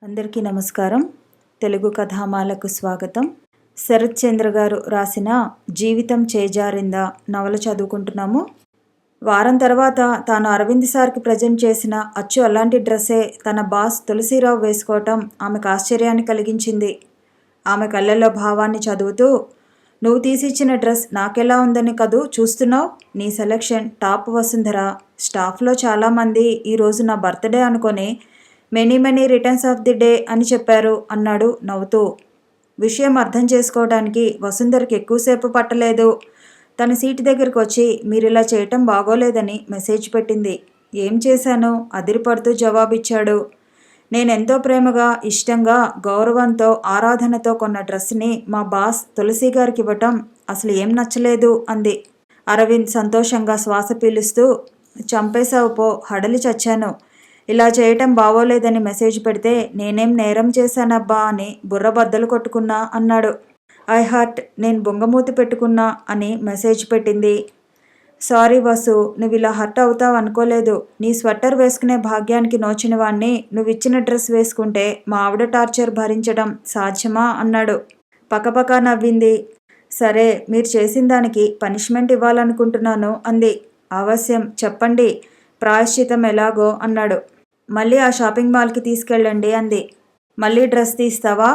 అందరికీ నమస్కారం. తెలుగు కథామాలకు స్వాగతం. శరత్ చంద్ర గారు రాసిన జీవితం చేజారిందా నవల చదువుకుంటున్నాము. వారం తర్వాత తాను అరవింద్ సార్కి ప్రజెంట్ చేసిన అచ్చు అలాంటి డ్రెస్సే తన బాస్ తులసీరావు వేసుకోవటం ఆమెకు ఆశ్చర్యాన్ని కలిగించింది. ఆమె కళ్ళల్లో భావాన్ని చదువుతూ, నువ్వు తీసిచ్చిన డ్రెస్ నాకెలా ఉందని కదూ చూస్తున్నావు. నీ సెలెక్షన్ టాప్ వసుంధర. స్టాఫ్లో చాలామంది ఈరోజు నా బర్త్డే అనుకొని many returns of the day అని చెప్పారు అన్నాడు నవ్వుతూ. విషయం అర్థం చేసుకోవడానికి వసుంధరకి ఎక్కువసేపు పట్టలేదు. తన సీటు దగ్గరకు వచ్చి మీరిలా చేయటం బాగోలేదని మెసేజ్ పెట్టింది. ఏం చేశాను అదిరిపడుతూ జవాబిచ్చాడు. నేనెంతో ప్రేమగా, ఇష్టంగా, గౌరవంతో, ఆరాధనతో కొన్న డ్రెస్ని మా బాస్ తులసి గారికి ఇవ్వటం అసలు ఏం నచ్చలేదు అంది. అరవింద్ సంతోషంగా శ్వాస పీలుస్తూ, చంపేశావు పో, హడలి చచ్చాను. ఇలా చేయటం బాగోలేదని మెసేజ్ పెడితే నేనేం నేరం చేశానబ్బా అని బుర్ర బద్దలు కొట్టుకున్నా అన్నాడు. ఐ హార్ట్, నేను బొంగమూతి పెట్టుకున్నా అని మెసేజ్ పెట్టింది. సారీ వసు, నువ్వు ఇలా హర్ట్ అవుతావు అనుకోలేదు. నీ స్వెటర్ వేసుకునే భాగ్యానికి నోచిన వాణ్ణి నువ్విచ్చిన డ్రెస్ వేసుకుంటే మా ఆవిడ టార్చర్ భరించడం సాధ్యమా అన్నాడు. పకపకా నవ్వింది. సరే, మీరు చేసిన దానికి పనిష్మెంట్ ఇవ్వాలనుకుంటున్నాను అంది. అవశ్యం, చెప్పండి, ప్రాయశ్చితం ఎలాగో అన్నాడు. మళ్ళీ ఆ షాపింగ్ మాల్కి తీసుకెళ్ళండి అంది. మళ్ళీ డ్రెస్ తీస్తావా?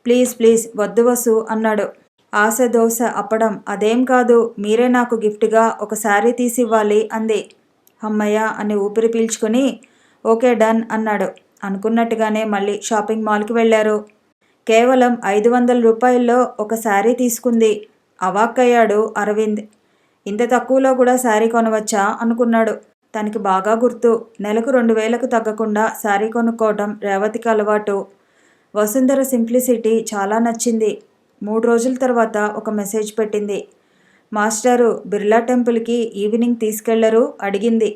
ప్లీజ్ వద్దు వసు అన్నాడు. ఆశ దోశ అప్పడం అదేం కాదు, మీరే నాకు గిఫ్ట్గా ఒక శారీ తీసివ్వాలి అంది. అమ్మయ్య అని ఊపిరి పీల్చుకొని ఓకే డన్ అన్నాడు. అనుకున్నట్టుగానే మళ్ళీ షాపింగ్ మాల్కి వెళ్ళారు. కేవలం 500 రూపాయల్లో ఒక శారీ తీసుకుంది. అవాక్కయ్యాడు అరవింద్. ఇంత తక్కువలో కూడా శారీ కొనవచ్చా అనుకున్నాడు. తనకి బాగా గుర్తు, నెలకు 2000కు తగ్గకుండా శారీ కొనుక్కోవడం రేవతికి అలవాటు. వసుంధర సింప్లిసిటీ చాలా నచ్చింది. 3 రోజుల తర్వాత ఒక మెసేజ్ పెట్టింది. మాస్టారు బిర్లా టెంపుల్కి ఈవినింగ్ తీసుకెళ్లరు అడిగింది.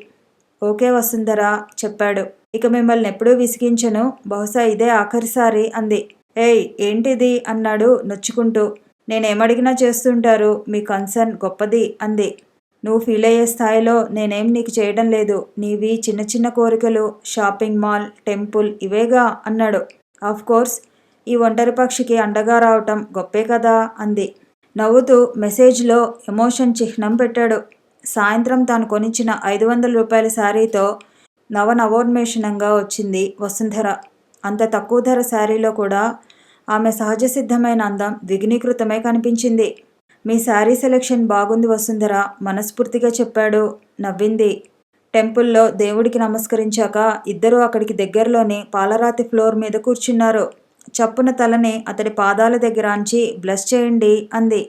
ఓకే వసుంధర చెప్పాడు. ఇక మిమ్మల్ని ఎప్పుడూ విసిగించను, బహుశా ఇదే ఆఖరిసారి అంది. ఏయ్ ఏంటిది అన్నాడు నొచ్చుకుంటూ. నేనేమడిగినా చేస్తుంటారు, మీ కన్సర్న్ గొప్పది అంది. నువ్వు ఫీల్ అయ్యే స్థాయిలో నేనేం నీకు చేయడం లేదు. నీవి చిన్న చిన్న కోరికలు, షాపింగ్ మాల్, టెంపుల్ ఇవేగా అన్నాడు. ఆఫ్ కోర్స్, ఈ ఒంటరి పక్షికి అండగా రావటం గొప్పే కదా అంది. నవ్వుతూ మెసేజ్లో ఎమోషన్ చిహ్నం పెట్టాడు. సాయంత్రం తాను కొనిచ్చిన 500 రూపాయల శారీతో నవోన్మేషణంగా వచ్చింది వసుంధర. అంత తక్కువ ధర శారీలో కూడా ఆమె సహజ సిద్ధమైన అందం ద్విగుణీకృతమై కనిపించింది. మీ శారీ సెలెక్షన్ బాగుంది వసుంధర, మనస్ఫూర్తిగా చెప్పాడు. నవ్వింది. టెంపుల్లో దేవుడికి నమస్కరించాక ఇద్దరూ అక్కడికి దగ్గరలోని పాలరాతి ఫ్లోర్ మీద కూర్చున్నారు. చప్పున తలని అతడి పాదాల దగ్గర ఆంచి బ్లెస్ చేయండి అంది.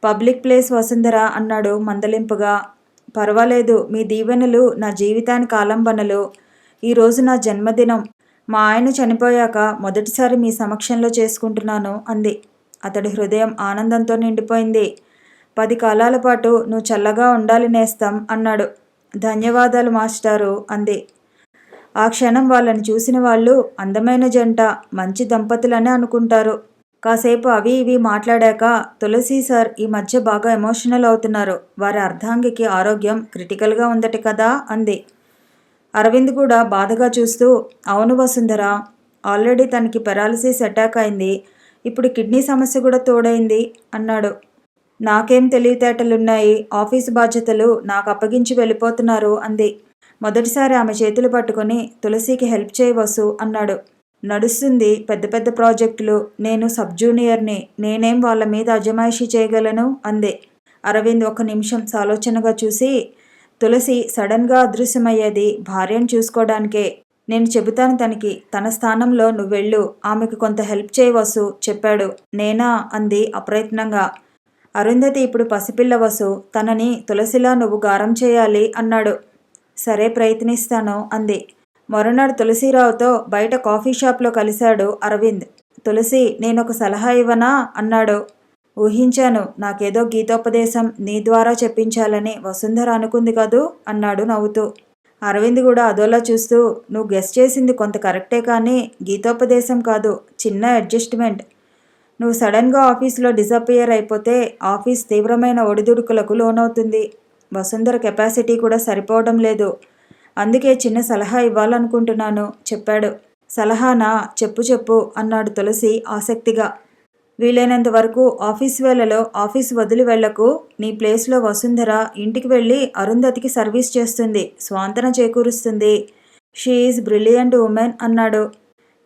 పబ్లిక్ ప్లేస్ వసుంధర అన్నాడు మందలింపుగా. పర్వాలేదు, మీ దీవెనలు నా జీవితానికి ఆలంబనలు. ఈరోజు నా జన్మదినం. మా ఆయన చనిపోయాక మొదటిసారి మీ సమక్షంలో చేసుకుంటున్నాను అంది. అతడి హృదయం ఆనందంతో నిండిపోయింది. 10 కాలాల పాటు నువ్వు చల్లగా ఉండాలి నేస్తం అన్నాడు. ధన్యవాదాలు మాస్టారు అంది. ఆ క్షణం వాళ్ళని చూసిన వాళ్ళు అందమైన జంట, మంచి దంపతులని అనుకుంటారు. కాసేపు అవి ఇవి మాట్లాడాక, తులసి సార్ ఈ మధ్య బాగా ఎమోషనల్ అవుతున్నారు. వారి అర్ధాంగికి ఆరోగ్యం క్రిటికల్గా ఉందట కదా అంది. అరవింద్ కూడా బాధగా చూస్తూ, అవును వసుంధర, ఆల్రెడీ తనకి పెరాలసిస్ అటాక్ అయింది. ఇప్పుడు కిడ్నీ సమస్య కూడా తోడైంది అన్నాడు. నాకేం తెలివితేటలున్నాయి, ఆఫీసు బాధ్యతలు నాకు అప్పగించి వెళ్ళిపోతున్నారు అంది. మొదటిసారి ఆమె చేతులు పట్టుకొని తులసికి హెల్ప్ చేయవసు అన్నాడు. నడుస్తుంది, పెద్ద పెద్ద ప్రాజెక్టులు, నేను సబ్ జూనియర్ని, నేనేం వాళ్ళ మీద అజమాయిషీ చేయగలను అంది. అరవింద్ ఒక నిమిషం సాలోచనగా చూసి, తులసి సడన్గా అదృశ్యమయ్యేది భార్యను చూసుకోవడానికే. నేను చెబుతాను తనకి, తన స్థానంలో నువ్వెళ్ళు, ఆమెకు కొంత హెల్ప్ చేయవసు చెప్పాడు. నేనా అంది అప్రయత్నంగా. అరుంధతి ఇప్పుడు పసిపిల్ల వసు, తనని తులసిలా నువ్వు గారం చేయాలి అన్నాడు. సరే ప్రయత్నిస్తాను అంది. మరునాడు తులసిరావుతో బయట కాఫీ షాప్లో కలిశాడు అరవింద్. తులసి, నేనొక సలహా ఇవ్వనా అన్నాడు. ఊహించాను, నాకేదో గీతోపదేశం నీ ద్వారా చెప్పించాలని వసుంధర అనుకుంది కదూ అన్నాడు నవ్వుతూ. అరవింద్ కూడా అదోలా చూస్తూ, నువ్వు గెస్ చేసింది కొంత కరెక్టే కానీ గీతోపదేశం కాదు, చిన్న అడ్జస్ట్మెంట్. నువ్వు సడన్గా ఆఫీసులో డిసపియర్ అయిపోతే ఆఫీస్ తీవ్రమైన ఒడిదుడుకులకు లోనవుతుంది. వసుంధర కెపాసిటీ కూడా సరిపోవడం లేదు. అందుకే చిన్న సలహా ఇవ్వాలనుకుంటున్నాను చెప్పాడు. సలహానా? చెప్పు చెప్పు అన్నాడు తులసి ఆసక్తిగా. వీలైనంత వరకు ఆఫీస్ వేళలో ఆఫీస్ వదిలి వెళ్లకు. నీ ప్లేస్లో వసుంధర ఇంటికి వెళ్ళి అరుంధతికి సర్వీస్ చేస్తుంది, స్వాంతన చేకూరుస్తుంది. షీ ఈజ్ బ్రిలియంట్ ఉమెన్ అన్నాడు.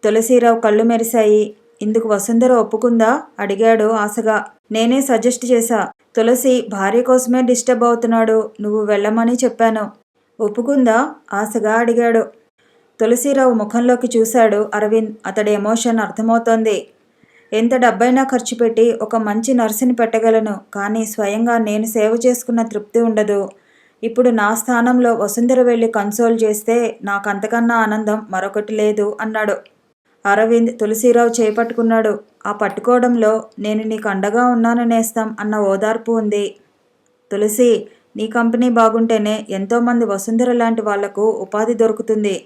తులసీరావు కళ్ళు మెరిశాయి. ఇందుకు వసుంధర ఒప్పుకుందా? అడిగాడు ఆశగా. నేనే సజెస్ట్ చేశా. తులసి భార్య కోసమే డిస్టర్బ్ అవుతున్నాడు, నువ్వు వెళ్ళమని చెప్పాను. ఒప్పుకుందా? ఆశగా అడిగాడు. తులసీరావు ముఖంలోకి చూశాడు అరవింద్. అతడి ఎమోషన్ అర్థమవుతోంది. ఎంత డబ్బైనా ఖర్చు పెట్టి ఒక మంచి నర్సుని పెట్టగలను, కానీ స్వయంగా నేను సేవ చేసుకున్న తృప్తి ఉండదు. ఇప్పుడు నా స్థానంలో వసుంధర వెళ్ళి కన్సోల్ చేస్తే నాకంతకన్నా ఆనందం మరొకటి లేదు అన్నాడు. అరవింద్ తులసీరావు చేపట్టుకున్నాడు. ఆ పట్టుకోవడంలో నేను నీకు అండగా ఉన్నాను నేస్తం అన్న ఓదార్పు ఉంది. తులసి, నీ కంపెనీ బాగుంటేనే ఎంతోమంది వసుంధర లాంటి వాళ్లకు ఉపాధి దొరుకుతుంది.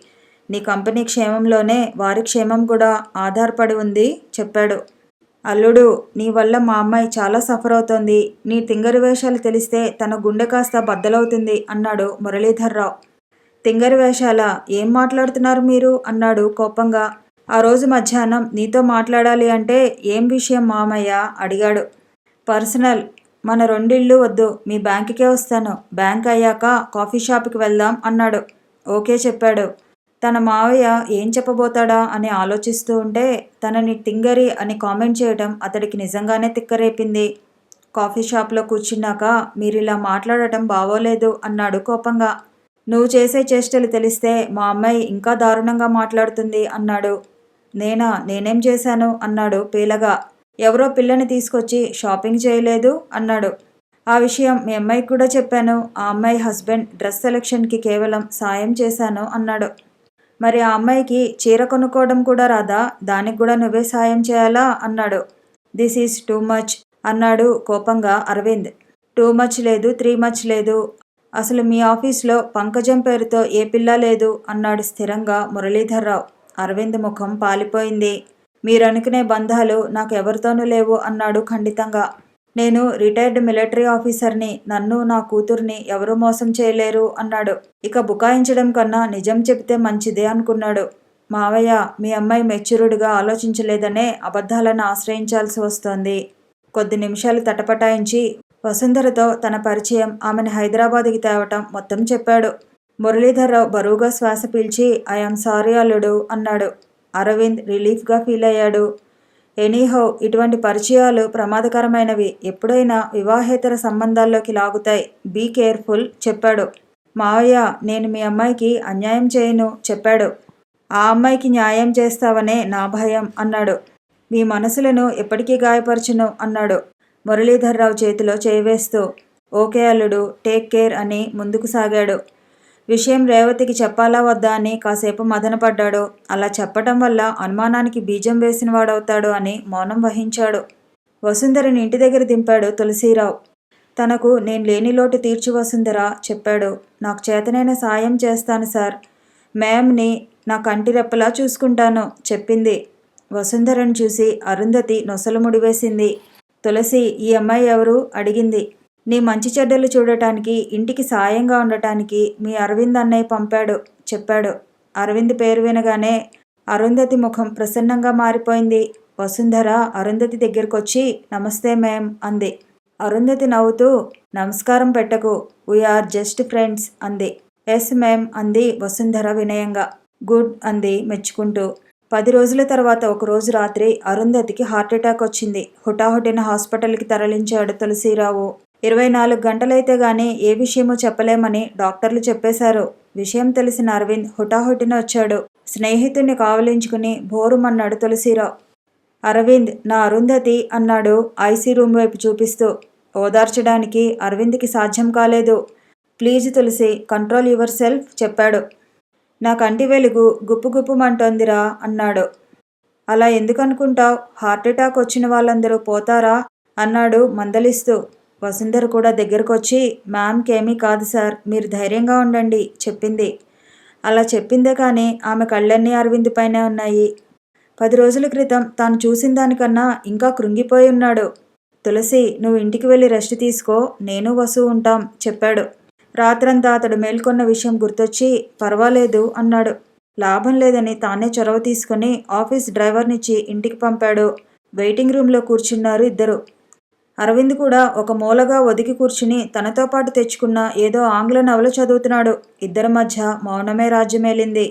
నీ కంపెనీ క్షేమంలోనే వారి క్షేమం కూడా ఆధారపడి ఉంది చెప్పాడు. అల్లుడు, నీ వల్ల మా అమ్మాయి చాలా సఫర్ అవుతోంది. నీ తింగరి వేషాలు తెలిస్తే తన గుండె కాస్త బద్దలవుతుంది అన్నాడు మురళీధర్రావు. తింగరి వేషాలా? ఏం మాట్లాడుతున్నారు మీరు అన్నాడు కోపంగా. ఆ రోజు మధ్యాహ్నం నీతో మాట్లాడాలి అంటే ఏం విషయం మామయ్య అడిగాడు. పర్సనల్. మన రెండిళ్ళు వద్దు, మీ బ్యాంకుకే వస్తాను. బ్యాంక్ అయ్యాక కాఫీ షాప్కి వెళ్దాం అన్నాడు. ఓకే చెప్పాడు. తన మావయ్య ఏం చెప్పబోతాడా అని ఆలోచిస్తూ ఉంటే తనని తింగరి అని కామెంట్ చేయటం అతడికి నిజంగానే తిక్కరేపింది. కాఫీ షాప్లో కూర్చున్నాక మీరిలా మాట్లాడటం బాగోలేదు అన్నాడు కోపంగా. నువ్వు చేసే చేష్టలు తెలిస్తే మా అమ్మాయి ఇంకా దారుణంగా మాట్లాడుతుంది అన్నాడు. నేనేం చేశాను అన్నాడు పీలగా. ఎవరో పిల్లని తీసుకొచ్చి షాపింగ్ చేయలేదు అన్నాడు. ఆ విషయం మీ అమ్మాయికి కూడా చెప్పాను. ఆ అమ్మాయి హస్బెండ్ డ్రెస్ సెలక్షన్కి కేవలం సాయం చేశాను అన్నాడు. మరి ఆ అమ్మాయికి చీర కొనుక్కోవడం కూడా రాదా? దానికి కూడా నువ్వే సాయం చేయాలా అన్నాడు. దిస్ ఈజ్ టూ మచ్ అన్నాడు కోపంగా అరవింద్. టూ మచ్ లేదు, త్రీ మచ్ లేదు. అసలు మీ ఆఫీస్లో పంకజం పేరుతో ఏ పిల్ల లేదు అన్నాడు స్థిరంగా మురళీధర్రావు. అరవింద్ ముఖం పాలిపోయింది. మీరనుకునే బంధాలు నాకు ఎవరితోనూ లేవు అన్నాడు ఖండితంగా. నేను రిటైర్డ్ మిలిటరీ ఆఫీసర్ని. నన్ను నా కూతుర్ని ఎవరూ మోసం చేయలేరు అన్నాడు. ఇక బుకాయించడం కన్నా నిజం చెబితే మంచిదే అనుకున్నాడు. మావయ్య, మీ అమ్మాయి మెచ్యూర్డ్గా ఆలోచించలేదనే అబద్ధాలను ఆశ్రయించాల్సి వస్తోంది. కొద్ది నిమిషాలు తటపటాయించి వసుంధరతో తన పరిచయం, ఆమెను హైదరాబాద్కి తేవటం మొత్తం చెప్పాడు. మురళీధర్రావు బరువుగా శ్వాస పీల్చి ఐఆమ్ సారీ అల్లుడు అన్నాడు. అరవింద్ రిలీఫ్గా ఫీల్ అయ్యాడు. ఎనీహౌ, ఇటువంటి పరిచయాలు ప్రమాదకరమైనవి. ఎప్పుడైనా వివాహేతర సంబంధాల్లోకి లాగుతాయి. బీ కేర్ఫుల్ చెప్పాడు. మావయ్య, నేను మీ అమ్మాయికి అన్యాయం చేయను చెప్పాడు. ఆ అమ్మాయికి న్యాయం చేస్తావనే నా భయం అన్నాడు. మీ మనసులను ఎప్పటికీ గాయపరచును అన్నాడు మురళీధర్రావు చేతిలో చేయివేస్తూ. ఓకే అల్లుడు, టేక్ కేర్ అని ముందుకు సాగాడు. విషయం రేవతికి చెప్పాలా వద్దా అని కాసేపు మదనపడ్డాడు. అలా చెప్పటం వల్ల అనుమానానికి బీజం వేసిన వాడవుతాడు అని మౌనం వహించాడు. వసుంధరని ఇంటి దగ్గర దింపాడు తులసీరావు. తనకు నేను లేని లోటు తీర్చి వసుంధర చెప్పాడు. నాకు చేతనైన సాయం చేస్తాను సార్. మ్యామ్ని నా కంటి రెప్పలా చూసుకుంటాను చెప్పింది. వసుంధరను చూసి అరుంధతి నొసలు ముడివేసింది. తులసి, ఈ అమ్మాయి ఎవరు అడిగింది. నీ మంచి చెడ్డలు చూడటానికి, ఇంటికి సాయంగా ఉండటానికి మీ అరవింద్ అన్నయ్య పంపాడు చెప్పాడు. అరవింద్ పేరు వినగానే అరుంధతి ముఖం ప్రసన్నంగా మారిపోయింది. వసుంధర అరుంధతి దగ్గరకొచ్చి నమస్తే మ్యామ్ అంది. అరుంధతి నవ్వుతూ నమస్కారం పెట్టకు, వీఆర్ జస్ట్ ఫ్రెండ్స్ అంది. ఎస్ మ్యామ్ అంది వసుంధర వినయంగా. గుడ్ అంది మెచ్చుకుంటూ. 10 రోజుల తర్వాత ఒకరోజు రాత్రి అరుంధతికి హార్ట్అటాక్ వచ్చింది. హుటాహుటిన హాస్పిటల్కి తరలించాడు తులసీరావు. 24 గంటలైతే గానీ ఏ విషయమో చెప్పలేమని డాక్టర్లు చెప్పేశారు. విషయం తెలిసిన అరవింద్ హుటాహుటిన వచ్చాడు. స్నేహితుణ్ణి కావలించుకుని భోరుమన్నాడు తులసీరావు. అరవింద్, నా అరుంధతి అన్నాడు ఐసీ రూమ్ వైపు చూపిస్తూ. ఓదార్చడానికి అరవింద్కి సాధ్యం కాలేదు. Please Tulasi, control yourself చెప్పాడు. నా కంటి వెలుగు గుప్పుగుప్పుమంటోందిరా అన్నాడు. అలా ఎందుకనుకుంటావ్? హార్ట్అటాక్ వచ్చిన వాళ్ళందరూ పోతారా అన్నాడు మందలిస్తూ. వసుంధర కూడా దగ్గరకొచ్చి మ్యామ్కేమీ కాదు సార్, మీరు ధైర్యంగా ఉండండి చెప్పింది. అలా చెప్పిందే కానీ ఆమె కళ్ళన్నీ అరవింద్ పైనే ఉన్నాయి. 10 రోజుల క్రితం తాను చూసిన దానికన్నా ఇంకా కృంగిపోయి ఉన్నాడు. తులసి, నువ్వు ఇంటికి వెళ్ళి రెస్ట్ తీసుకో, నేను వసు ఉంటాం చెప్పాడు. రాత్రంతా అతడు మేల్కొన్న విషయం గుర్తొచ్చి పర్వాలేదు అన్నాడు. లాభం లేదని తానే చొరవ తీసుకుని ఆఫీస్ డ్రైవర్నిచ్చి ఇంటికి పంపాడు. వెయిటింగ్ రూమ్లో కూర్చున్నారు ఇద్దరు. అరవింద్ కూడా ఒక మూలగా ఒదిగి కూర్చుని తనతో పాటు తెచ్చుకున్న ఏదో ఆంగ్ల నవల చదువుతున్నాడు. ఇద్దరి మధ్య మౌనమే రాజ్యమేలింది.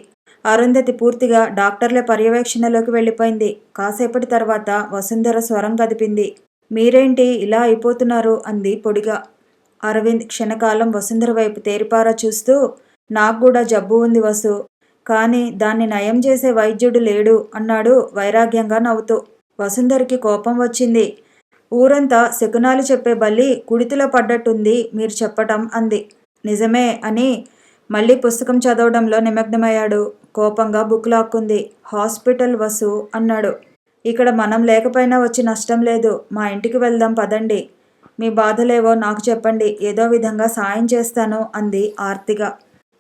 అరుంధతి పూర్తిగా డాక్టర్ల పర్యవేక్షణలోకి వెళ్ళిపోయింది. కాసేపటి తర్వాత వసుంధర స్వరం కదిపింది. మీరేంటి ఇలా అయిపోతున్నారు అంది పొడిగా. అరవింద్ క్షణకాలం వసుంధర వైపు తేరిపారా చూస్తూ, నాకు కూడా జబ్బు ఉంది వసు, కానీ దాన్ని నయం చేసే వైద్యుడు లేడు అన్నాడు వైరాగ్యంగా నవ్వుతూ. వసుంధరకి కోపం వచ్చింది. ఊరంతా శకునాలు చెప్పే బల్లి కుడితిలో పడ్డట్టుంది మీరు చెప్పటం అంది. నిజమే అని మళ్ళీ పుస్తకం చదవడంలో నిమగ్నమయ్యాడు. కోపంగా బుక్ లాక్కుంది. హాస్పిటల్ వసు అన్నాడు. ఇక్కడ మనం లేకపోయినా వచ్చి నష్టం లేదు. మా ఇంటికి వెళ్దాం పదండి. మీ బాధలేవో నాకు చెప్పండి, ఏదో విధంగా సాయం చేస్తాను అంది ఆర్తిగా.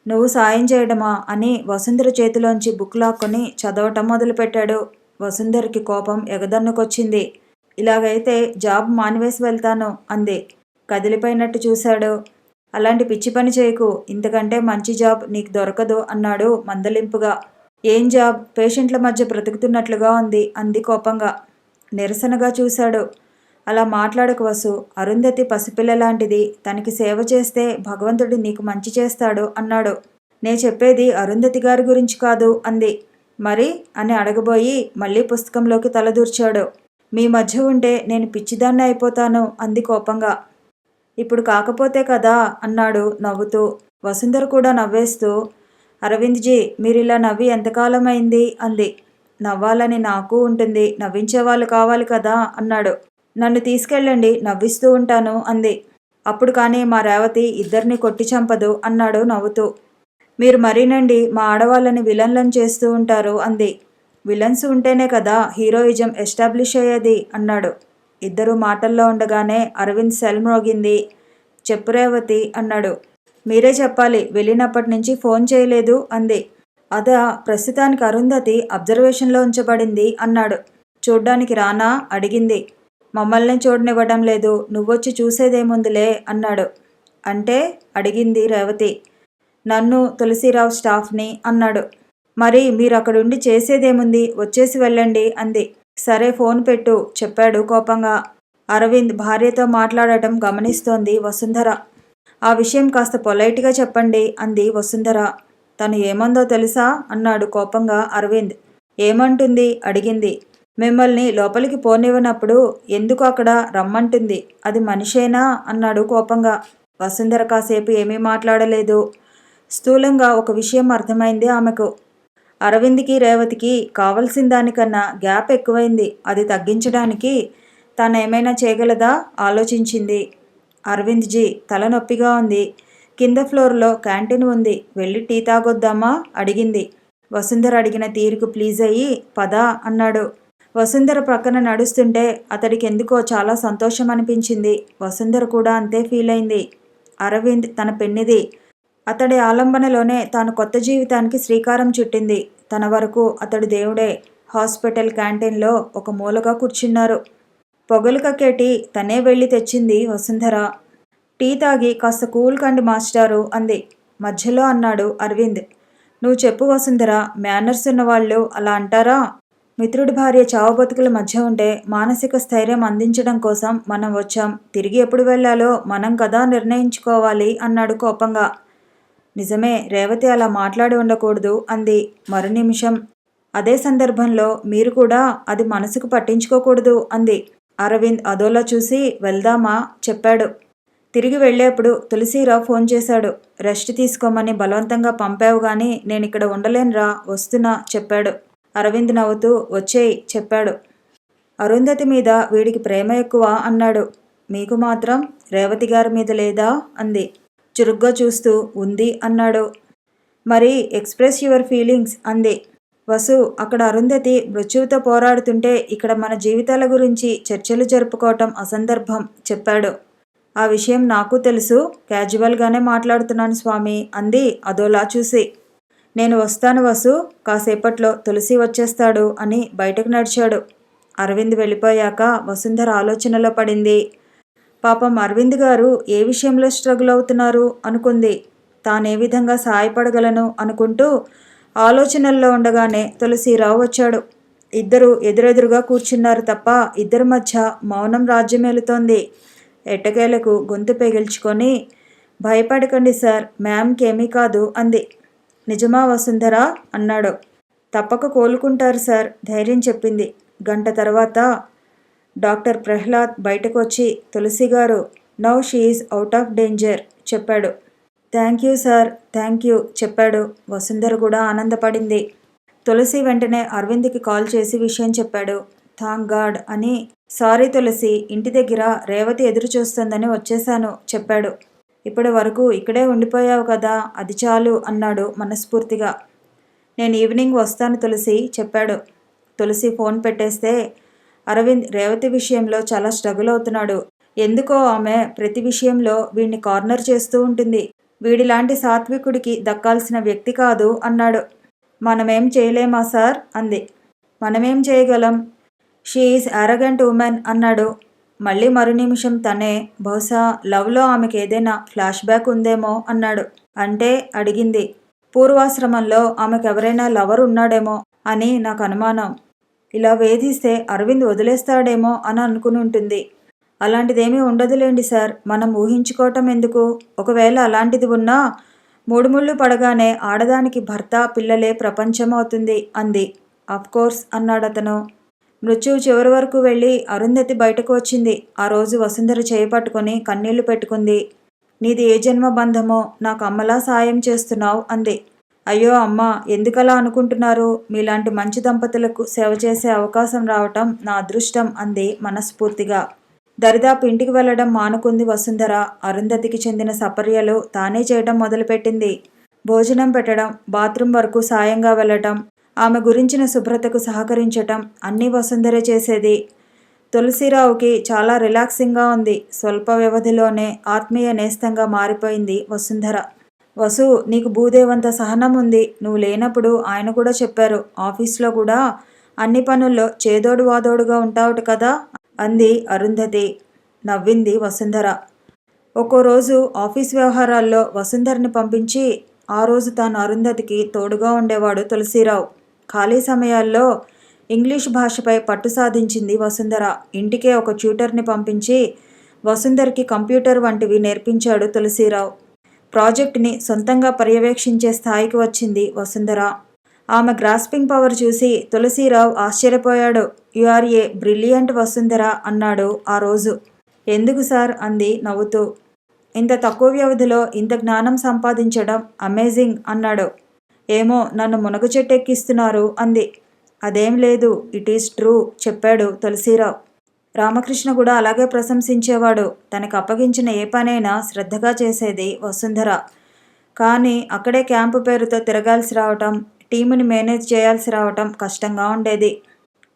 నువ్వు సాయం చేయడమా అని వసుంధర చేతిలోంచి బుక్ లాక్కొని చదవటం మొదలుపెట్టాడు. వసుంధరకి కోపం ఎగదన్నుకొచ్చింది. ఇలాగైతే జాబ్ మానివేసి వెళ్తాను అంది. కదిలిపోయినట్టు చూశాడు. అలాంటి పిచ్చి పని చేయకు, ఇంతకంటే మంచి జాబ్ నీకు దొరకదు అన్నాడు మందలింపుగా. ఏం జాబ్? పేషెంట్ల మధ్య బ్రతుకుతున్నట్లుగా ఉంది అంది కోపంగా. నిరసనగా చూశాడు. అలా మాట్లాడకు వసు, అరుంధతి పసిపిల్లలాంటిది, తనకి సేవ చేస్తే భగవంతుడు నీకు మంచి చేస్తాడు అన్నాడు. నే చెప్పేది అరుంధతి గారి గురించి కాదు అంది. మరి అని అడగబోయి మళ్ళీ పుస్తకంలోకి తలదూర్చాడు. మీ మధ్య ఉంటే నేను పిచ్చిదాన్ని అయిపోతాను అంది కోపంగా. ఇప్పుడు కాకపోతే కదా అన్నాడు నవ్వుతూ. వసుంధర కూడా నవ్వేస్తూ, అరవింద్జీ మీరిలా నవ్వి ఎంతకాలం అయింది అంది. నవ్వాలని నాకు ఉంటుంది, నవ్వించేవాళ్ళు కావాలి కదా అన్నాడు. నన్ను తీసుకెళ్ళండి, నవ్విస్తూ ఉంటాను అంది. అప్పుడు కానీ మా రేవతి ఇద్దరిని కొట్టి చంపదు అన్నాడు నవ్వుతూ. మీరు మరీనండి మా ఆడవాళ్ళని విలన్లను చేస్తూ ఉంటారు అంది. విలన్స్ ఉంటేనే కదా హీరోయిజం ఎస్టాబ్లిష్ అయ్యేది అన్నాడు. ఇద్దరు మాటల్లో ఉండగానే అరవింద్ సెల్ మ్రోగింది. చెప్పు రేవతి అన్నాడు. మీరే చెప్పాలి, వెళ్ళినప్పటి నుంచి ఫోన్ చేయలేదు అంది. అదా, ప్రస్తుతానికి అరుంధతి అబ్జర్వేషన్లో ఉంచబడింది అన్నాడు. చూడ్డానికి రానా అడిగింది. మమ్మల్ని చూడనివ్వడం లేదు, నువ్వొచ్చి చూసేదేముందిలే అన్నాడు. అంటే అడిగింది రేవతి. నన్ను, తులసిరావు స్టాఫ్ని అన్నాడు. మరి మీరు అక్కడుండి చేసేదేముంది, వచ్చేసి వెళ్ళండి అంది. సరే ఫోన్ పెట్టు చెప్పాడు కోపంగా. అరవింద్ భార్యతో మాట్లాడటం గమనిస్తోంది వసుంధర. ఆ విషయం కాస్త పొలైట్గా చెప్పండి అంది వసుంధర. తను ఏమందో తెలుసా అన్నాడు కోపంగా అరవింద్. ఏమంటుంది అడిగింది. మిమ్మల్ని లోపలికి పోనివ్వనప్పుడు ఎందుకు అక్కడ రమ్మంటుంది, అది మనిషేనా అన్నాడు కోపంగా. వసుంధర కాసేపు ఏమీ మాట్లాడలేదు. స్థూలంగా ఒక విషయం అర్థమైంది ఆమెకు. అరవింద్కి రేవతికి కావలసిన దానికన్నా గ్యాప్ ఎక్కువైంది. అది తగ్గించడానికి తానేమైనా చేయగలదా ఆలోచించింది. అరవింద్జీ తలనొప్పిగా ఉంది, కింద ఫ్లోర్లో క్యాంటీన్ ఉంది, వెళ్ళి టీ తాగొద్దామా అడిగింది. వసుంధర అడిగిన తీరుకు ప్లీజ్ అయ్యి పద అన్నాడు. వసుంధర ప్రక్కన నడుస్తుంటే అతడికి ఎందుకో చాలా సంతోషం అనిపించింది. వసుంధర కూడా అంతే ఫీల్ అయింది. అరవింద్ తన పెన్నిది. అతడి ఆలంబనలోనే తాను కొత్త జీవితానికి శ్రీకారం చుట్టింది. తన వరకు అతడు దేవుడే. హాస్పిటల్ క్యాంటీన్లో ఒక మూలగా కూర్చున్నారు. పొగలు కక్కేటి తనే వెళ్ళి తెచ్చింది వసుంధర. టీ తాగి కాస్త కూల్ కండి మాస్టారు అంది. మధ్యలో అన్నాడు అరవింద్. నువ్వు చెప్పు వసుంధర, మేనర్స్ ఉన్నవాళ్ళు అలా అంటారా? మిత్రుడి భార్య చావు బతుకుల మధ్య ఉంటే మానసిక స్థైర్యం అందించడం కోసం మనం వచ్చాం. తిరిగి ఎప్పుడు వెళ్ళాలో మనం కదా నిర్ణయించుకోవాలి అన్నాడు కోపంగా. నిజమే, రేవతి అలా మాట్లాడి ఉండకూడదు అంది. మరు నిమిషం, అదే సందర్భంలో మీరు కూడా అది మనసుకు పట్టించుకోకూడదు అంది. అరవింద్ అదోలా చూసి వెళ్దామా చెప్పాడు. తిరిగి వెళ్ళేప్పుడు తులసిరావు ఫోన్ చేశాడు. రెస్ట్ తీసుకోమని బలవంతంగా పంపావు గాని నేనిక్కడ ఉండలేనురా, వస్తున్నా చెప్పాడు. అరవింద్ నవ్వుతూ వచ్చేయ్ చెప్పాడు. అరుంధతి మీద వీడికి ప్రేమ ఎక్కువ అన్నాడు. మీకు మాత్రం రేవతి గారి మీద లేదా అంది. చురుగ్గా చూస్తూ ఉంది అన్నాడు. మరి ఎక్స్ప్రెస్ యువర్ ఫీలింగ్స్ అంది. వసు, అక్కడ అరుంధతి మృత్యువుతో పోరాడుతుంటే ఇక్కడ మన జీవితాల గురించి చర్చలు జరుపుకోవటం అసందర్భం చెప్పాడు. ఆ విషయం నాకు తెలుసు, క్యాజువల్గానే మాట్లాడుతున్నాను స్వామి అంది అదోలా చూసి. నేను వస్తాను వసు, కాసేపట్లో తులసి వచ్చేస్తాడు అని బయటకు నడిచాడు. అరవింద్ వెళ్ళిపోయాక వసుంధర ఆలోచనలో పడింది. పాపం అరవింద్ గారు ఏ విషయంలో స్ట్రగుల్ అవుతున్నారు అనుకుంది. తానే విధంగా సాయపడగలను అనుకుంటూ ఆలోచనల్లో ఉండగానే తులసిరావు వచ్చాడు. ఇద్దరు ఎదురెదురుగా కూర్చున్నారు తప్ప ఇద్దరి మధ్య మౌనం రాజ్యమేలుతోంది. ఎట్టకేలకు గొంతు పెగిల్చుకొని, భయపడకండి సార్, మ్యామ్కేమీ కాదు అంది. నిజమా వసుంధర అన్నాడు. తప్పక కోలుకుంటారు సార్, ధైర్యం చెప్పింది. గంట తర్వాత డాక్టర్ ప్రహ్లాద్ బయటకు వచ్చి, తులసిగారు, now she is out of danger చెప్పాడు. Thank you sir, thank you చెప్పాడు. వసుంధర కూడా ఆనందపడింది. తులసి వెంటనే అరవింద్కి కాల్ చేసి విషయం చెప్పాడు. థాంక్ గాడ్ అని. సారీ తులసి, ఇంటి దగ్గర రేవతి ఎదురు చూస్తుందని వచ్చేశాను చెప్పాడు. ఇప్పటి వరకు ఇక్కడే ఉండిపోయావు కదా, అది చాలు అన్నాడు మనస్ఫూర్తిగా. నేను ఈవినింగ్ వస్తాను తులసి చెప్పాడు. తులసి ఫోన్ పెట్టేస్తే, అరవింద్ రేవతి విషయంలో చాలా స్ట్రగుల్ అవుతున్నాడు. ఎందుకో ఆమె ప్రతి విషయంలో వీడిని కార్నర్ చేస్తూ ఉంటుంది. వీడిలాంటి సాత్వికుడికి దక్కాల్సిన వ్యక్తి కాదు అన్నాడు. మనమేం చేయలేమా సార్ అంది. మనమేం చేయగలం, షీ ఈజ్ అరగెంట్ ఉమెన్ అన్నాడు. మళ్ళీ మరు నిమిషం తనే, బహుశా లవ్లో ఆమెకు ఏదైనా ఫ్లాష్ బ్యాక్ ఉందేమో అన్నాడు. అంటే అడిగింది. పూర్వాశ్రమంలో ఆమెకు ఎవరైనా లవర్ ఉన్నాడేమో అని నాకు అనుమానం. ఇలా వేధిస్తే అరవింద్ వదిలేస్తాడేమో అని అనుకుని ఉంటుంది. అలాంటిదేమీ ఉండదులేండి సార్, మనం ఊహించుకోవటం ఎందుకు? ఒకవేళ అలాంటిది ఉన్నా మూడు ముళ్ళు పడగానే ఆడదానికి భర్త పిల్లలే ప్రపంచం అవుతుంది అంది. అఫ్కోర్స్ అన్నాడతను. మృత్యువు చివరి వరకు వెళ్ళి అరుంధతి బయటకు వచ్చింది. ఆ రోజు వసుంధర చేపట్టుకొని కన్నీళ్లు పెట్టుకుంది. నీది ఏ జన్మ బంధమో, నాకు అమ్మలా సాయం చేస్తున్నావు అంది. అయ్యో అమ్మ, ఎందుకలా అనుకుంటున్నారు? మీలాంటి మంచి దంపతులకు సేవ చేసే అవకాశం రావటం నా అదృష్టం అంది మనస్ఫూర్తిగా. దరిదాపు ఇంటికి వెళ్లడం మానుకుంది వసుంధర. అరుంధతికి చెందిన సపర్యలు తానే చేయడం మొదలుపెట్టింది. భోజనం పెట్టడం, బాత్రూం వరకు సాయంగా వెళ్ళటం, ఆమె గురించిన శుభ్రతకు సహకరించటం అన్నీ వసుంధరే చేసేది. తులసిరావుకి చాలా రిలాక్సింగ్గా ఉంది. స్వల్ప వ్యవధిలోనే ఆత్మీయ నేస్తంగా మారిపోయింది వసుంధర. వసు, నీకు భూదేవంత సహనం ఉంది. నువ్వు లేనప్పుడు ఆయన కూడా చెప్పారు. ఆఫీస్లో కూడా అన్ని పనుల్లో చేదోడు వాదోడుగా ఉంటావుట కదా అంది అరుంధతి. నవ్వింది వసుంధర. ఒక్కో రోజు ఆఫీస్ వ్యవహారాల్లో వసుంధరని పంపించి ఆ రోజు తాను అరుంధతికి తోడుగా ఉండేవాడు తులసిరావు. ఖాళీ సమయాల్లో ఇంగ్లీష్ భాషపై పట్టు సాధించింది వసుంధర. ఇంటికే ఒక ట్యూటర్ని పంపించి వసుంధరకి కంప్యూటర్ వంటివి నేర్పించాడు తులసిరావు. ప్రాజెక్టుని సొంతంగా పర్యవేక్షించే స్థాయికి వచ్చింది వసుంధర. ఆమె గ్రాస్పింగ్ పవర్ చూసి తులసిరావు ఆశ్చర్యపోయాడు. You are a brilliant Vasundhara అన్నాడు ఆ రోజు. ఎందుకు సార్ అంది నవ్వుతూ. ఇంత తక్కువ వ్యవధిలో ఇంత జ్ఞానం సంపాదించడం అమేజింగ్ అన్నాడు. ఏమో, నన్ను మునగ చెట్టెక్కిస్తున్నారు అంది. అదేం లేదు, ఇట్ ఈస్ ట్రూ చెప్పాడు తులసిరావు. రామకృష్ణ కూడా అలాగే ప్రశంసించేవాడు. తనకు అప్పగించిన ఏ పనైనా శ్రద్ధగా చేసేది వసుంధర. కానీ అక్కడే క్యాంపు పేరుతో తిరగాల్సి రావటం, టీముని మేనేజ్ చేయాల్సి రావటం కష్టంగా ఉండేది.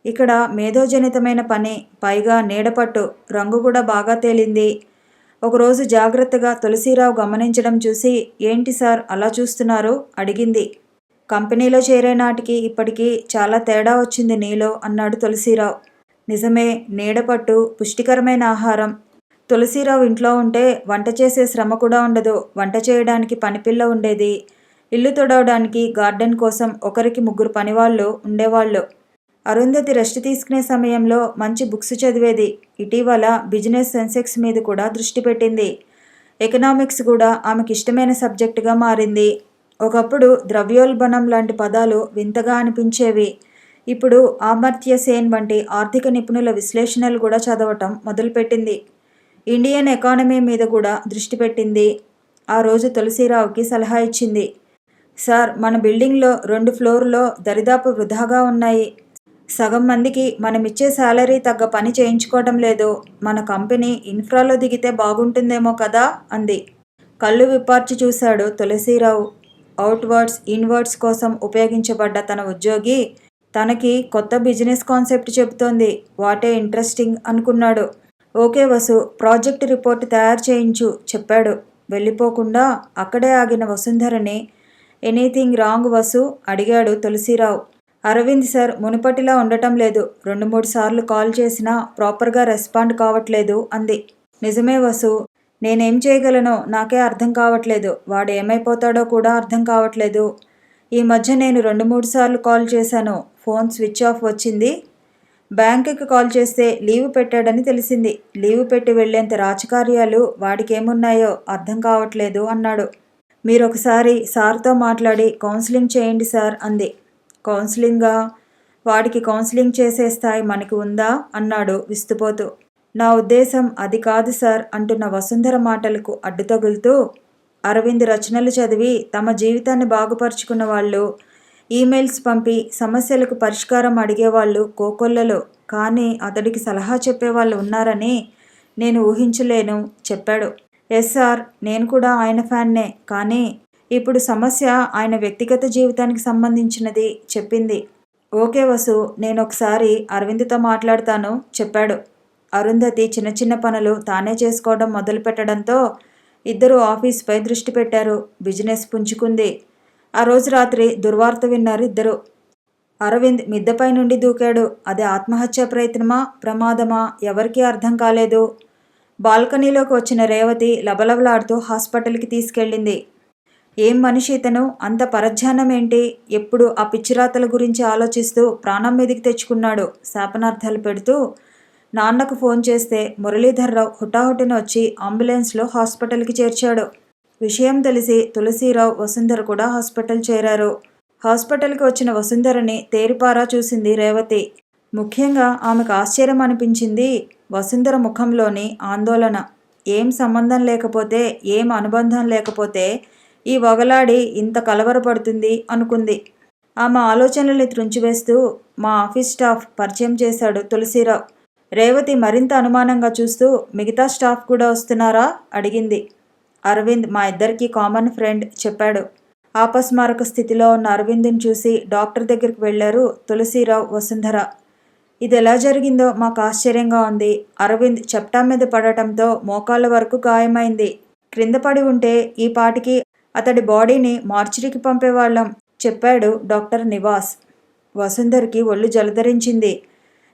ఇక్కడ మేధోజనితమైన పని, పైగా నీడపట్టు, రంగు కూడా బాగా తేలింది. ఒకరోజు జాగ్రత్తగా తులసిరావు గమనించడం చూసి, ఏంటి సార్ అలా చూస్తున్నారు అడిగింది. కంపెనీలో చేరే నాటికి ఇప్పటికీ చాలా తేడా వచ్చింది నీలో అన్నాడు తులసిరావు. నిజమే, నీడపట్టు, పుష్టికరమైన ఆహారం. తులసిరావు ఇంట్లో ఉంటే వంట చేసే శ్రమ కూడా ఉండదు. వంట చేయడానికి పనిపిల్ల ఉండేది. ఇల్లు తుడవడానికి, గార్డెన్ కోసం ఒకరికి ముగ్గురు పనివాళ్ళు ఉండేవాళ్ళు. అరుంధతి రెస్ట్ తీసుకునే సమయంలో మంచి బుక్స్ చదివేది. ఇటీవల బిజినెస్ సెన్సెక్స్ మీద కూడా దృష్టి పెట్టింది. ఎకనామిక్స్ కూడా ఆమెకి ఇష్టమైన సబ్జెక్టుగా మారింది. ఒకప్పుడు ద్రవ్యోల్బణం లాంటి పదాలు వింతగా అనిపించేవి. ఇప్పుడు అమర్త్య సేన్ వంటి ఆర్థిక నిపుణుల విశ్లేషణలు కూడా చదవటం మొదలుపెట్టింది. ఇండియన్ ఎకానమీ మీద కూడా దృష్టి పెట్టింది. ఆ రోజు తులసిరావుకి సలహా ఇచ్చింది. సార్, మన బిల్డింగ్లో 2 ఫ్లోర్లో దరిదాపు వృధాగా ఉన్నాయి. సగం మందికి మనమిచ్చే శాలరీ తగ్గ పని చేయించుకోవటం లేదు. మన కంపెనీ ఇన్ఫ్రాలో దిగితే బాగుంటుందేమో కదా అంది. కళ్ళు విప్పార్చి చూశాడు తులసిరావు. అవుట్వర్డ్స్, ఇన్వర్డ్స్ కోసం ఉపయోగించబడ్డ తన ఉద్యోగి తనకి కొత్త బిజినెస్ కాన్సెప్ట్ చెబుతోంది. వాటే ఇంట్రెస్టింగ్ అనుకున్నాడు. ఓకే వసు, ప్రాజెక్ట్ రిపోర్ట్ తయారు చేయించు చెప్పాడు. వెళ్ళిపోకుండా అక్కడే ఆగిన వసుంధరని, ఎనీథింగ్ రాంగ్ వసు అడిగాడు తులసిరావు. అరవింద్ సార్ మునుపటిలా ఉండటం లేదు. 2-3 సార్లు కాల్ చేసినా ప్రాపర్గా రెస్పాండ్ కావట్లేదు అంది. నిజమే వసు, నేనేం చేయగలనో నాకే అర్థం కావట్లేదు. వాడు ఏమైపోతాడో కూడా అర్థం కావట్లేదు. ఈ మధ్య నేను 2-3 సార్లు కాల్ చేశాను. ఫోన్ స్విచ్ ఆఫ్ వచ్చింది. బ్యాంకుకి కాల్ చేస్తే లీవ్ పెట్టాడని తెలిసింది. లీవ్ పెట్టి వెళ్ళేంత రాజకార్యాలు వాడికేమున్నాయో అర్థం కావట్లేదు అన్నాడు. మీరొకసారి సార్తో మాట్లాడి కౌన్సిలింగ్ చేయండి సార్ అంది. కౌన్సిలింగా? వాడికి కౌన్సిలింగ్ చేసే స్థాయి మనకి ఉందా అన్నాడు విస్తుపోతూ. నా ఉద్దేశం అది కాదు సార్ అంటున్న వసుంధర మాటలకు అడ్డు తగులుతూ, అరవింద్ రచనలు చదివి తమ జీవితాన్ని బాగుపరుచుకున్న వాళ్ళు, ఈమెయిల్స్ పంపి సమస్యలకు పరిష్కారం అడిగేవాళ్ళు కోకొల్లలో, కానీ అతడికి సలహా చెప్పేవాళ్ళు ఉన్నారని నేను ఊహించలేను చెప్పాడు. ఎస్ సార్, నేను కూడా ఆయన ఫ్యాన్నే, కానీ ఇప్పుడు సమస్య ఆయన వ్యక్తిగత జీవితానికి సంబంధించినది చెప్పింది. ఓకే వసు, నేను ఒకసారి అరవింద్తో మాట్లాడతాను చెప్పాడు. అరుంధతి చిన్న చిన్న పనులు తానే చేసుకోవడం మొదలుపెట్టడంతో ఇద్దరూ ఆఫీస్పై దృష్టి పెట్టారు. బిజినెస్ పుంజుకుంది. ఆ రోజు రాత్రి దుర్వార్త విన్నారు ఇద్దరు. అరవింద్ మిద్దెపై నుండి దూకాడు. అది ఆత్మహత్యా ప్రయత్నమా, ప్రమాదమా ఎవరికీ అర్థం కాలేదు. బాల్కనీలోకి వచ్చిన రేవతి లబలబలాడుతూ హాస్పిటల్కి తీసుకెళ్ళింది. ఏం మనిషి ఇతను, అంత పరధ్యానం ఏంటి, ఎప్పుడు ఆ పిచ్చిరాతల గురించి ఆలోచిస్తూ ప్రాణం మీదికి తెచ్చుకున్నాడు శాపనార్థాలు పెడుతూ. నాన్నకు ఫోన్ చేస్తే మురళీధర్రావు హుటాహుటిన వచ్చి అంబులెన్స్లో హాస్పిటల్కి చేర్చాడు. విషయం తెలిసి తులసీరావు, వసుంధర కూడా హాస్పిటల్ చేరారు. హాస్పిటల్కి వచ్చిన వసుంధరని తేరిపారా చూసింది రేవతి. ముఖ్యంగా ఆమెకు ఆశ్చర్యం అనిపించింది వసుంధర ముఖంలోని ఆందోళన. ఏం సంబంధం లేకపోతే, ఏం అనుబంధం లేకపోతే ఈ వగలాడి ఇంత కలవరపడుతుంది అనుకుంది. ఆమె ఆలోచనల్ని త్రుంచివేస్తూ మా ఆఫీస్ స్టాఫ్ పరిచయం చేశాడు తులసీరావు. రేవతి మరింత అనుమానంగా చూస్తూ మిగతా స్టాఫ్ కూడా వస్తున్నారా అడిగింది. అరవింద్ మా ఇద్దరికి కామన్ ఫ్రెండ్ చెప్పాడు. ఆపస్మారక స్థితిలో ఉన్న అరవింద్ని చూసి డాక్టర్ దగ్గరికి వెళ్లారు తులసీరావు, వసుంధర. ఇది ఎలా జరిగిందో మాకు ఆశ్చర్యంగా ఉంది. అరవింద్ చప్టా మీద పడటంతో మోకాళ్ళ వరకు గాయమైంది. క్రింద పడి ఉంటే ఈ పాటికి అతడి బాడీని మార్చిరికి పంపేవాళ్ళం చెప్పాడు డాక్టర్ నివాస్. వసుంధర్కి ఒళ్ళు జలధరించింది.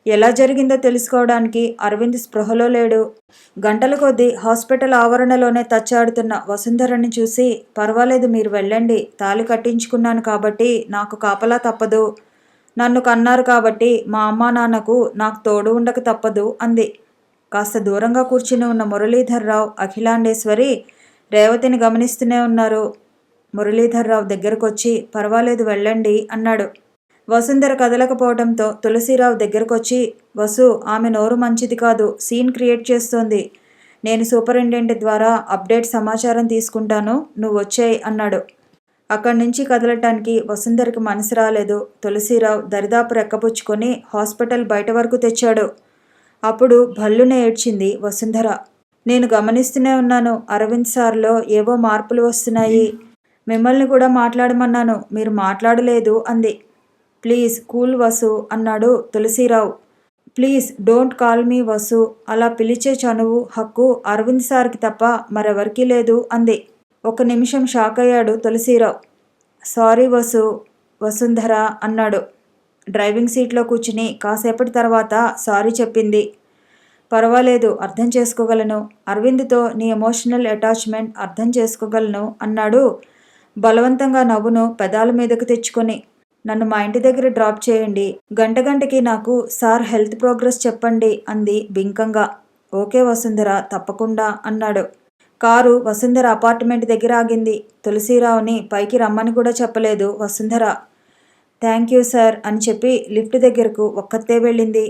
ఎలా జరిగిందో తెలుసుకోవడానికి అరవింద్ స్పృహలో లేడు. గంటల కొద్దీ హాస్పిటల్ ఆవరణలోనే తచ్చాడుతున్న వసుంధరని చూసి, పర్వాలేదు మీరు వెళ్ళండి, తాళి కట్టించుకున్నాను కాబట్టి నాకు కాపలా తప్పదు, నన్ను కన్నారు కాబట్టి మా అమ్మా నాన్నకు నాకు తోడు ఉండక తప్పదు అంది. కాస్త దూరంగా కూర్చుని ఉన్న మురళీధర్రావు, అఖిలాండేశ్వరి రేవతిని గమనిస్తూనే ఉన్నారు. మురళీధర్రావు దగ్గరకొచ్చి పర్వాలేదు వెళ్ళండి అన్నాడు. వసుంధర కదలకపోవడంతో తులసీరావు దగ్గరకొచ్చి, వసు, ఆమె నోరు మంచిది కాదు, సీన్ క్రియేట్ చేస్తోంది. నేను సూపరింటెండెంట్ ద్వారా అప్డేట్ సమాచారం తీసుకుంటాను, నువ్వు వచ్చేయ్ అన్నాడు. అక్కడి నుంచి కదలటానికి వసుంధరకి మనసు రాలేదు. తులసీరావు దరిదాపు రెక్కపుచ్చుకొని హాస్పిటల్ బయట వరకు తెచ్చాడు. అప్పుడు భల్లున ఏడ్చింది వసుంధర. నేను గమనిస్తూనే ఉన్నాను, అరవింద్ సార్లో ఏవో మార్పులు వస్తున్నాయి. మిమ్మల్ని కూడా మాట్లాడమన్నాను, మీరు మాట్లాడలేదు అంది. ప్లీజ్ కూల్ వసు అన్నాడు Tulasi Rao. Please don't call me Vasu, అలా పిలిచే చనువు, హక్కు అరవింద్ సార్కి తప్ప మరెవరికీ లేదు అంది. 1 నిమిషం షాక్ అయ్యాడు తులసీరావు. సారీ వసు, వసుంధర అన్నాడు. డ్రైవింగ్ సీట్లో కూర్చుని కాసేపటి తర్వాత సారీ చెప్పింది. పర్వాలేదు, అర్థం చేసుకోగలను, అరవింద్తో నీ ఎమోషనల్ అటాచ్మెంట్ అర్థం చేసుకోగలను అన్నాడు బలవంతంగా నవ్వును పెదాల మీదకు తెచ్చుకొని. నన్ను మా ఇంటి దగ్గర డ్రాప్ చేయండి, గంటకి నాకు సార్ హెల్త్ ప్రోగ్రెస్ చెప్పండి అంది బింకంగా. ఓకే వసుంధర, తప్పకుండా అన్నాడు. కారు వసుంధర అపార్ట్మెంట్ దగ్గర ఆగింది. తులసీరావుని పైకి రమ్మని కూడా చెప్పలేదు వసుంధర. థ్యాంక్ యూ సార్ అని చెప్పి లిఫ్ట్ దగ్గరకు ఒక్కతే వెళ్ళింది.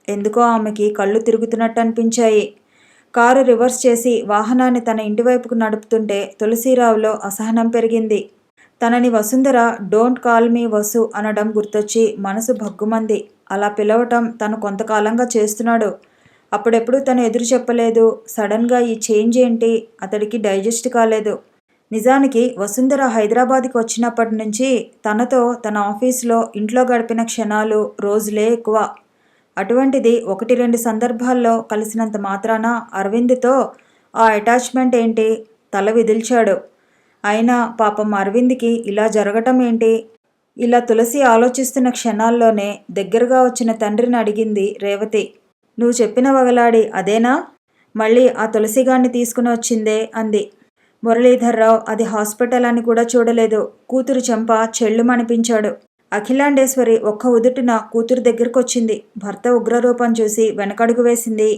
ఎందుకో ఆమెకి కళ్ళు తిరుగుతున్నట్టు అనిపించాయి. కారు రివర్స్ చేసి వాహనాన్ని తన ఇంటివైపుకు నడుపుతుంటే తులసీరావులో అసహనం పెరిగింది. తనని Vasundhara don't call me Vasu అనడం గుర్తొచ్చి మనసు భగ్గుమంది. అలా పిలవటం తను కొంతకాలంగా చేస్తున్నాడు. అప్పుడెప్పుడు తను ఎదురు చెప్పలేదు. సడన్గా ఈ చేంజ్ ఏంటి అతడికి డైజెస్ట్ కాలేదు. నిజానికి వసుంధర హైదరాబాద్కి వచ్చినప్పటి నుంచి తనతో తన ఆఫీస్లో, ఇంట్లో గడిపిన క్షణాలు, రోజులే ఎక్కువ. అటువంటిది 1-2 సందర్భాల్లో కలిసినంత మాత్రాన అరవింద్తో ఆ అటాచ్మెంట్ ఏంటి? తల విదిల్చాడు. అయినా పాపం అరవింద్కి ఇలా జరగటం ఏంటి? ఇలా తులసి ఆలోచిస్తున్న క్షణాల్లోనే దగ్గరగా వచ్చిన తండ్రిని అడిగింది రేవతి. నువ్వు చెప్పిన వగలాడి అదేనా? మళ్ళీ ఆ తులసిగాన్ని తీసుకుని వచ్చిందే అంది. మురళీధర్రావు అది హాస్పిటల్ అని కూడా చూడలేదు. కూతురు చెంప చెళ్ళుమనిపించాడు. అఖిలాండేశ్వరి ఒక్క ఉదుటిన కూతురు దగ్గరకొచ్చింది. భర్త ఉగ్రరూపం చూసి వెనకడుగు వేసింది.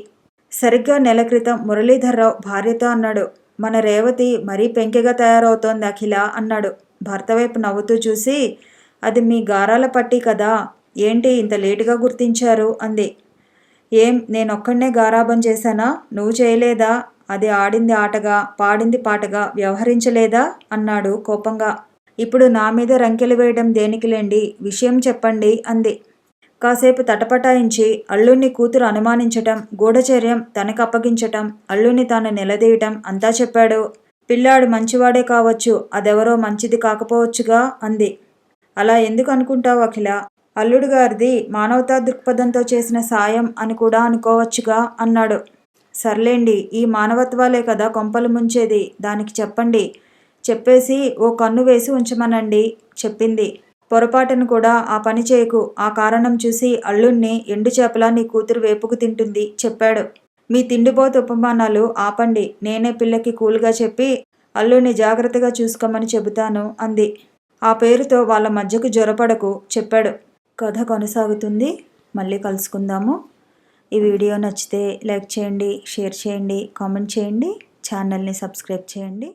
సరిగ్గా నెల క్రితం మురళీధర్రావు భార్యతో అన్నాడు, మన రేవతి మరీ పెంకెగా తయారవుతోంది అఖిల అన్నాడు. భర్త వైపు నవ్వుతూ చూసి, అది మీ గారాల పట్టి కదా, ఏంటి ఇంత లేటుగా గుర్తించారు అంది. ఏం నేనొక్కడనే గారాబం చేశానా? నువ్వు చేయలేదా? అది ఆడింది ఆటగా, పాడింది పాటగా వ్యవహరించలేదా అన్నాడు కోపంగా. ఇప్పుడు నా మీద రంకెలు వేయడం దేనికిలేండి, విషయం చెప్పండి అంది. కాసేపు తటపటాయించి అల్లుణ్ణి కూతురు అనుమానించటం, గూఢచర్యం తనకు అప్పగించటం, అల్లుణ్ణి తాను నిలదీయటం అంతా చెప్పాడు. పిల్లాడు మంచివాడే కావచ్చు, అదెవరో మంచిది కాకపోవచ్చుగా అంది. అలా ఎందుకు అనుకుంటావు అఖిల? అల్లుడు గారిది మానవతా దృక్పథంతో చేసిన సాయం అని కూడా అనుకోవచ్చుగా అన్నాడు. సర్లేండి, ఈ మానవత్వాలే కదా కొంపలు ముంచేది, దానికి చెప్పండి. చెప్పేసి ఓ కన్ను వేసి ఉంచమనండి చెప్పింది. పొరపాటును కూడా ఆ పని చేయకు. ఆ కారణం చూసి అల్లుణ్ణి ఎండు చేపలా నీ కూతురు వేపుకు తింటుంది చెప్పాడు. మీ తిండిపోతు ఉపమానాలు ఆపండి. నేనే పిల్లకి కూల్గా చెప్పి అల్లుణ్ణి జాగ్రత్తగా చూసుకోమని చెబుతాను అంది. ఆ పేరుతో వాళ్ళ మధ్యకు జొరపడకు చెప్పాడు. కథ కొనసాగుతుంది. మళ్ళీ కలుసుకుందాము. ఈ వీడియో నచ్చితే లైక్ చేయండి, షేర్ చేయండి, కామెంట్ చేయండి, ఛానల్ని సబ్స్క్రైబ్ చేయండి.